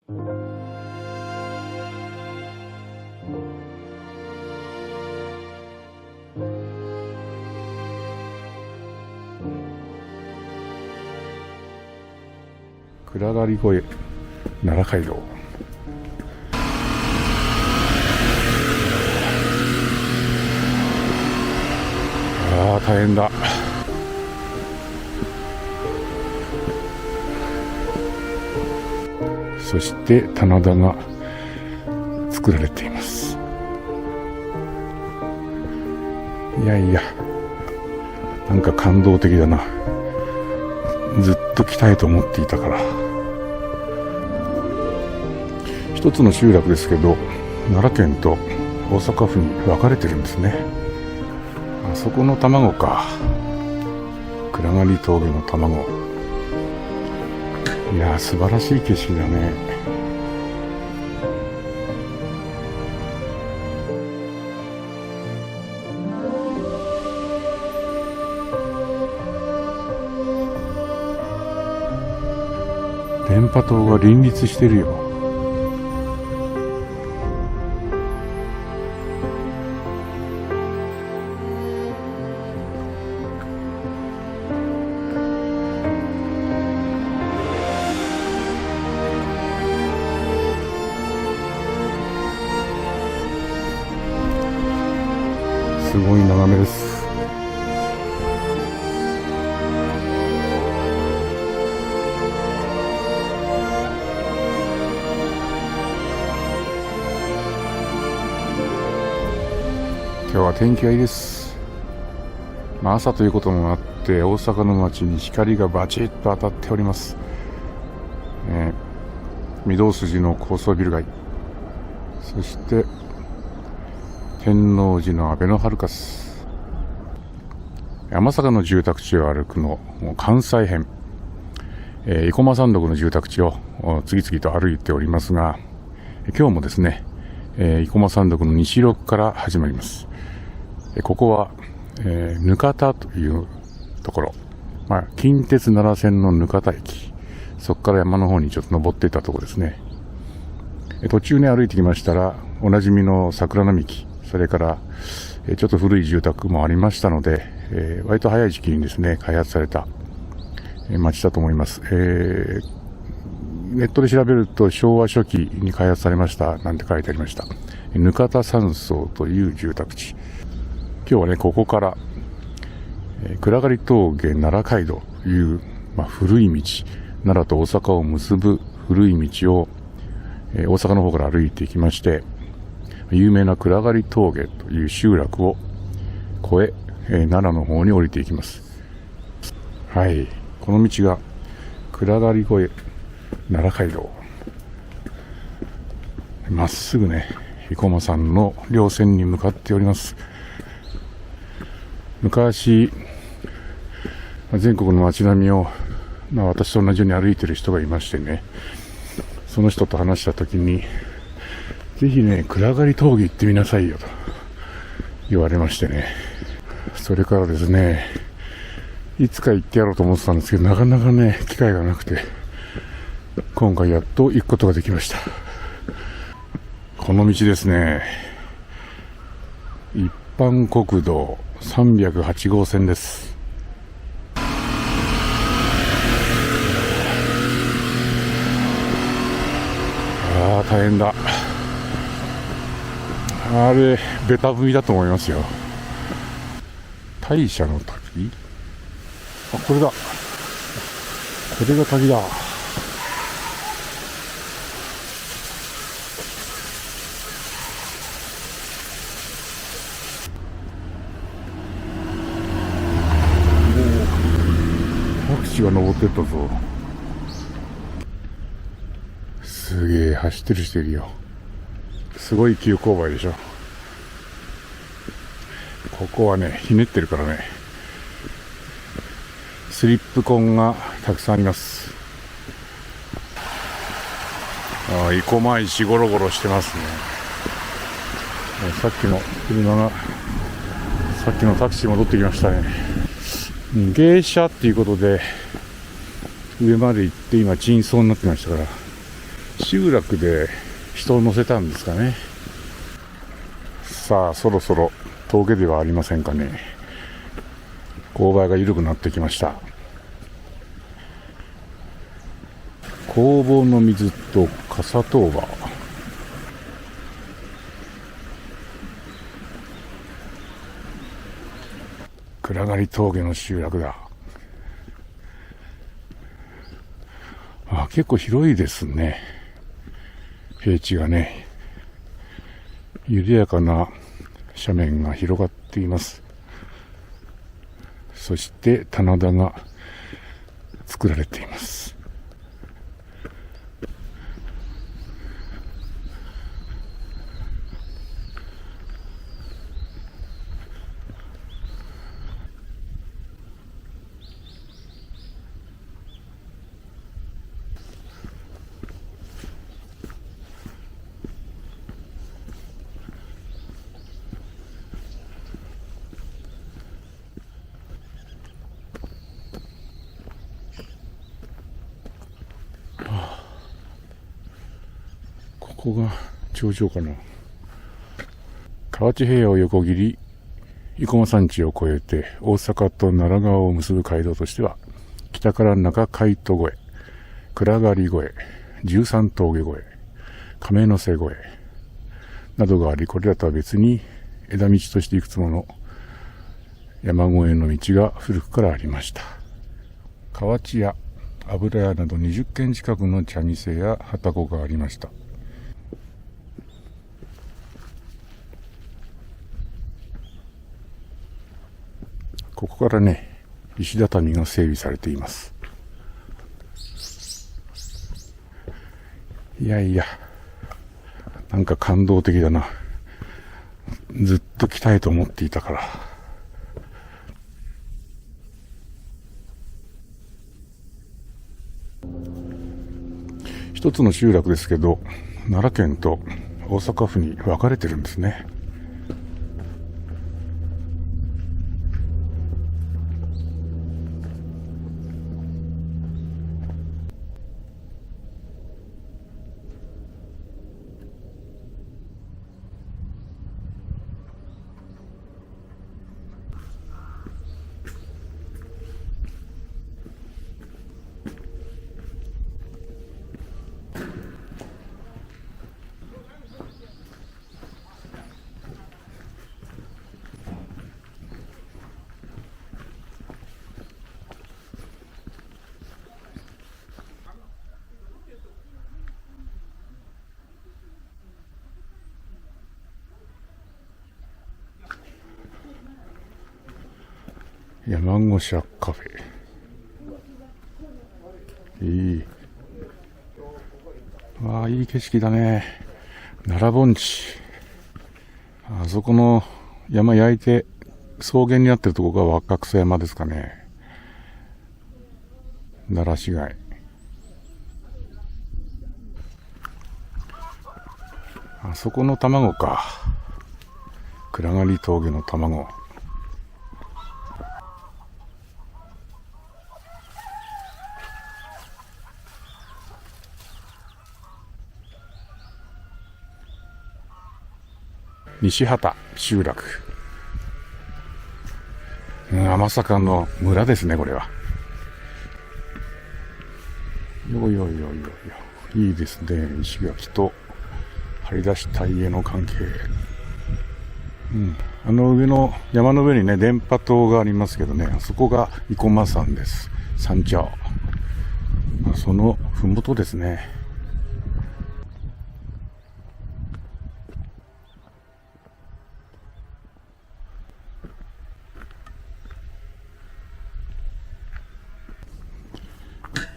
暗がり越え奈良街道。ああ大変だ。そして棚田が作られています。いやいや、なんか感動的だな。ずっと来たいと思っていたから。一つの集落ですけど、奈良県と大阪府に分かれてるんですね。あそこの卵か。暗がり峠の卵。いやー、素晴らしい景色だね。電波塔が林立してるよ。すごい眺めです。今日は天気がいいです。朝ということもあって大阪の街に光がバチッと当たっております。御堂筋の高層ビル街、そして天王寺のあべのハルカス、山坂の住宅地を歩くの関西編、生駒山麓の住宅地を次々と歩いておりますが、今日もですね、生駒山麓の西六から始まります。ここは、額田というところ、近鉄奈良線の額田駅、そこから山の方にちょっと登っていったところですね。途中ね歩いてきましたら、おなじみの桜並木、それからちょっと古い住宅もありましたので、割と早い時期にですね開発された町だと思います。ネットで調べると昭和初期に開発されましたなんて書いてありました。額田山荘という住宅地。今日はねここから暗がり峠奈良街道という、古い道、奈良と大阪を結ぶ古い道を大阪の方から歩いていきまして、有名な暗がり峠という集落を越え、奈良の方に降りていきます。はい、この道が暗がり越え奈良街道。まっすぐね生駒山の稜線に向かっております。昔全国の街並みを、私と同じように歩いてる人がいましてね、その人と話したときに、ぜひね暗がり峠行ってみなさいよと言われましてね、それからですねいつか行ってやろうと思ってたんですけど、なかなかね機会がなくて、今回やっと行くことができました。この道ですね、一般国道308号線です。大変だ。あれベタ踏みだと思いますよ。大社の滝、これだ、これが滝だ。タクシーが登ってったぞ。すげえ走ってる人いるよ。すごい急勾配でしょ。ここはねひねってるからね、スリップ痕がたくさんあります。生駒石ゴロゴロしてますね。さっきの車が、さっきのタクシー戻ってきましたね。芸者っていうことで上まで行って今沈層になってましたから、集落で人を乗せたんですかね。さあ、そろそろ峠ではありませんかね。勾配が緩くなってきました。工房の水と笠当場。暗がり峠の集落だ。結構広いですね。平地がね、緩やかな斜面が広がっています。そして棚田が作られています。ここが頂上かな。河内平野を横切り、生駒山地を越えて大阪と奈良川を結ぶ街道としては、北から中海人越え、暗がり越え、十三峠越え、亀の瀬越えなどがあり、これらとは別に枝道としていくつもの山越えの道が古くからありました。河内屋、油屋など20軒近くの茶店や旅籠がありました。ここからね、石畳が整備されています。いやいや、なんか感動的だな。ずっと来たいと思っていたから。一つの集落ですけど、奈良県と大阪府に分かれてるんですね。山越しカフェ。いい。いい景色だね。奈良盆地。あそこの山焼いて草原になってるところが若草山ですかね。奈良市街。あそこの卵か。暗がり峠の卵。西畑集落。天坂の村ですね、これは。よいよいよいよいよ。いいですね。石垣と張り出した家の関係。上の、山の上にね、電波塔がありますけどね、あそこが生駒山です。山頂。そのふもとですね。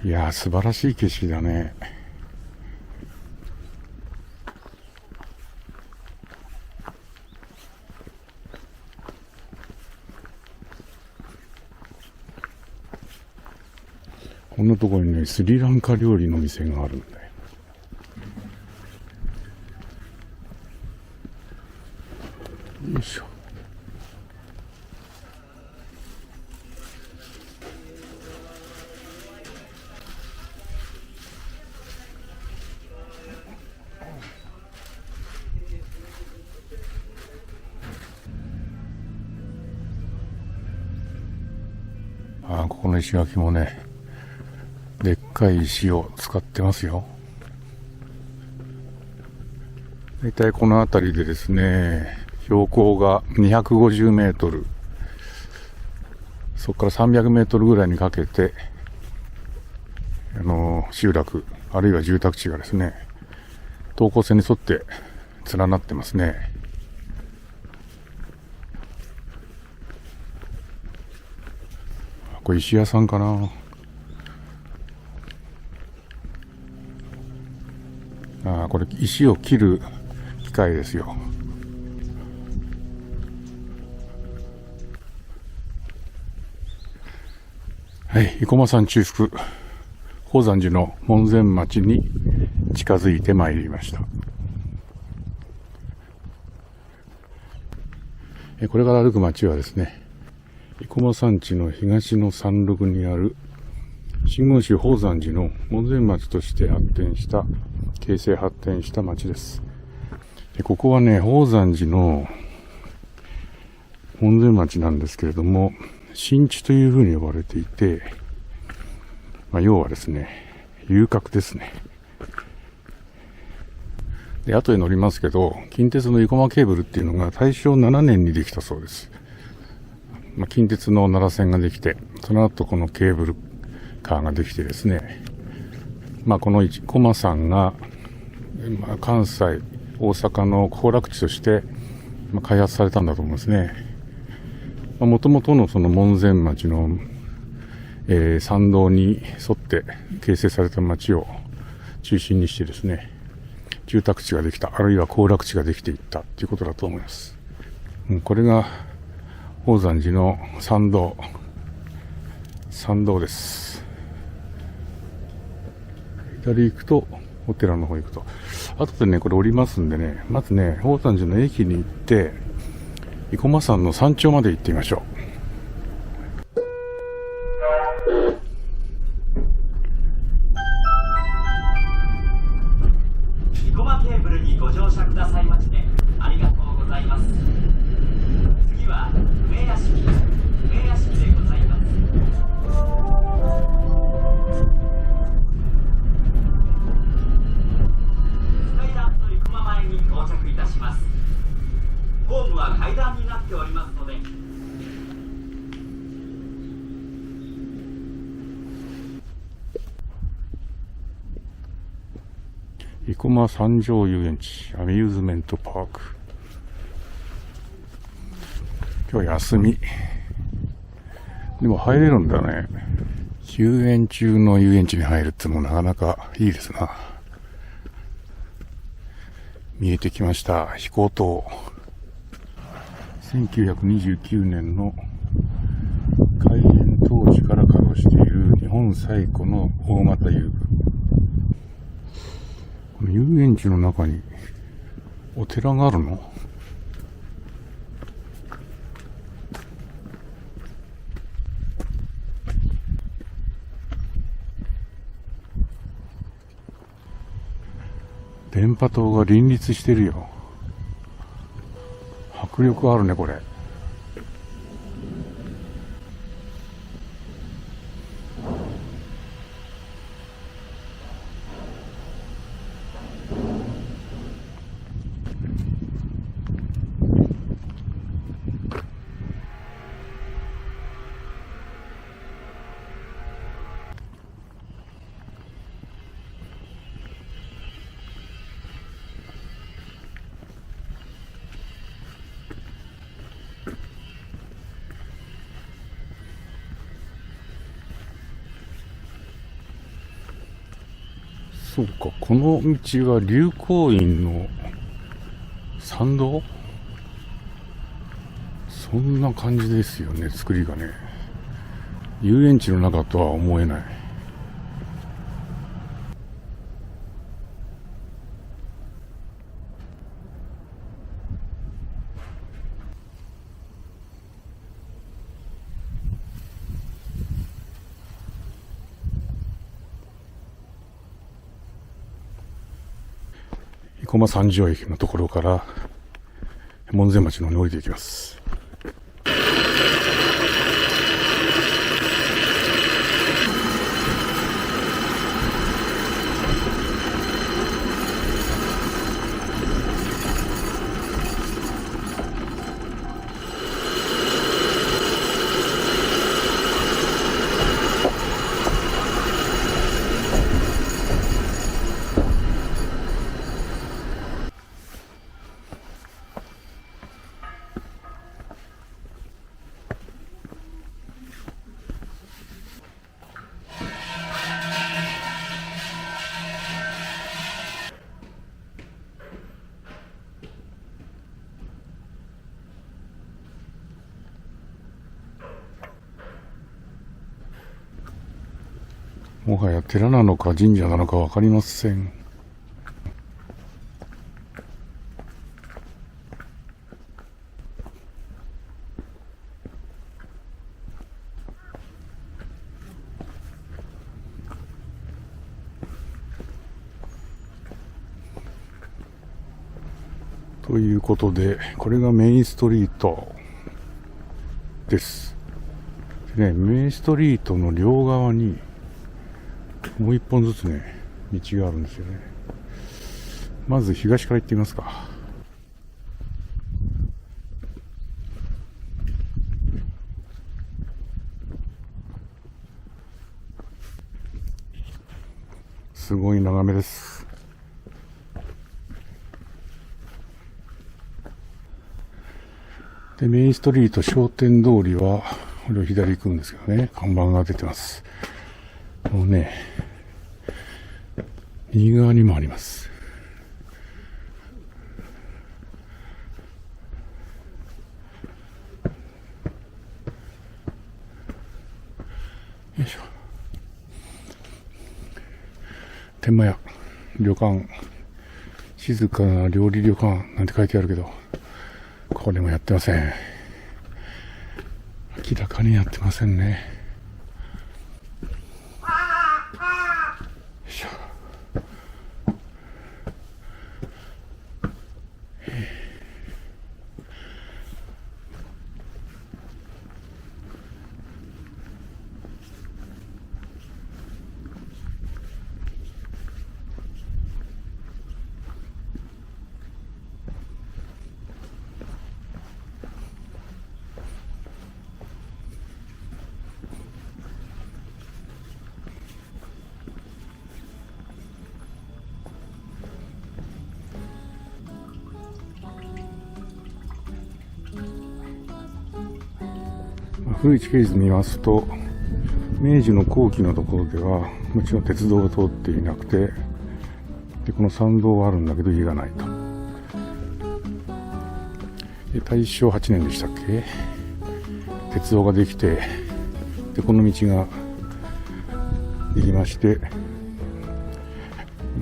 いやー、素晴らしい景色だね。こんなところにね、スリランカ料理の店があるんだよ。よいしょ。ここの石垣もね、でっかい石を使ってますよ。だいたいこの辺りでですね、標高が250メートル、そこから300メートルぐらいにかけて、集落、あるいは住宅地がですね、等高線に沿って連なってますね。これ石屋さんかな。これ石を切る機械ですよ。はい、生駒山中腹、宝山寺の門前町に近づいてまいりました。これから歩く町はですね、生駒山地の東の山麓にある真言宗宝山寺の門前町として形成発展した町です。ここはね、宝山寺の門前町なんですけれども、新地というふうに呼ばれていて、要はですね、遊郭ですね。で、後で乗りますけど、近鉄の生駒ケーブルっていうのが大正7年にできたそうです。近鉄の奈良線ができて、その後このケーブルカーができてですね、この生駒山が、関西、大阪の行楽地として、開発されたんだと思うんですね。もともとのその門前町の、参道に沿って形成された町を中心にしてですね、住宅地ができた、あるいは行楽地ができていったということだと思います。これが宝山寺の参道です。左行くとお寺の方行くと、後でねこれ降りますんでね、まずね宝山寺の駅に行って生駒山の山頂まで行ってみましょう。生駒ケーブルにご乗車くださいましてありがとうございます。次は梅屋敷でございます。スカイランド生駒前に到着いたします。ホームは階段になっておりますので、生駒三条遊園地アミューズメントパーク。今日休みでも入れるんだね。休園中の遊園地に入るってのもなかなかいいですな。見えてきました飛行塔。1929年の開園当時から稼働している日本最古の大型遊具。この遊園地の中にお寺があるの？電波塔が林立してるよ。迫力あるねこれ。そうか、この道は龍光院の参道？そんな感じですよね、作りがね。遊園地の中とは思えない。生駒三条駅のところから門前町の方に降りていきます。もはや寺なのか神社なのかわかりません。ということで、これがメインストリートです。でね、メインストリートの両側にもう一本ずつね、道があるんですよね。まず東から行ってみますか。すごい眺めです。で、メインストリート商店通りは、これを左行くんですけどね、看板が出てます。もうね、右側にもあります。よいしょ。天満屋、旅館、静かな料理旅館なんて書いてあるけど、これもやってません。明らかにやってませんね。よいしょ。古い地形図見ますと、明治の後期のところではもちろん鉄道が通っていなくて、でこの参道はあるんだけど家がないと。で大正8年でしたっけ、鉄道ができて、でこの道ができまして、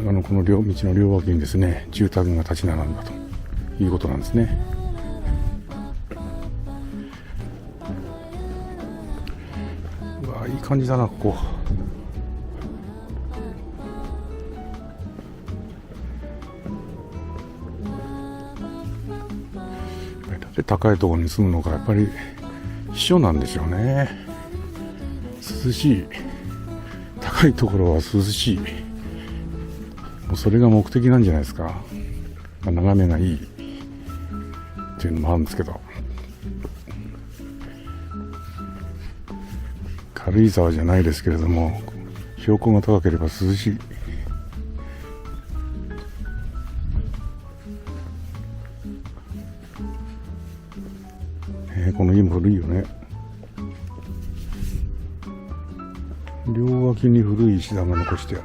この道の両脇にですね、住宅が立ち並んだということなんですね。いい感じだな、ここ。で高いところに住むのがやっぱり避暑なんでしょうね。涼しい、高いところは涼しい、もうそれが目的なんじゃないですか。眺めがいいっていうのもあるんですけど、軽井沢じゃないですけれども、標高が高ければ涼しい。この家も古いよね。両脇に古い石段が残してある。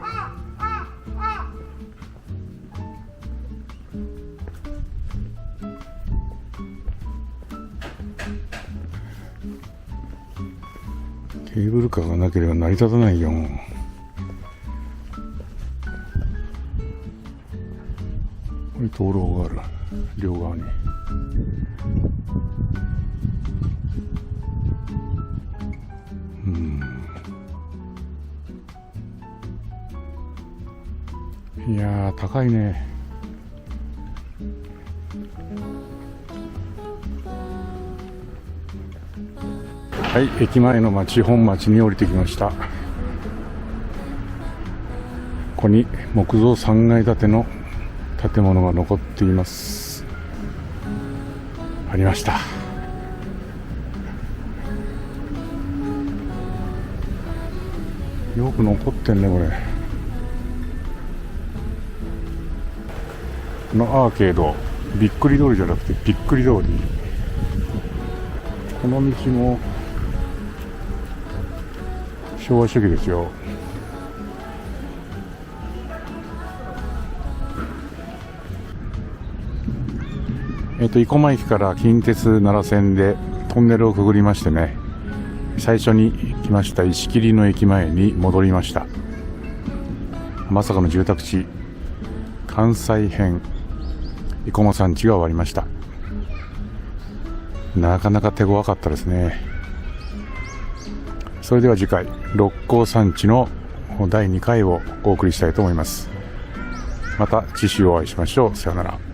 ケーブルカーがなければ成り立たないよ。これ灯籠がある、両側に。いやー高いね。はい、駅前の町本町に降りてきました。ここに木造3階建ての建物が残っています。ありました。よく残ってんね、これ。このアーケード、びっくり通りじゃなくてびっくり通り。この道も昭和初期ですよ。生駒駅から近鉄奈良線でトンネルをくぐりましてね、最初に来ました石切の駅前に戻りました。まさかの住宅地関西編生駒山地が終わりました。なかなか手強かったですね。それでは次回六甲山地の第2回をお送りしたいと思います。また次週お会いしましょう。さようなら。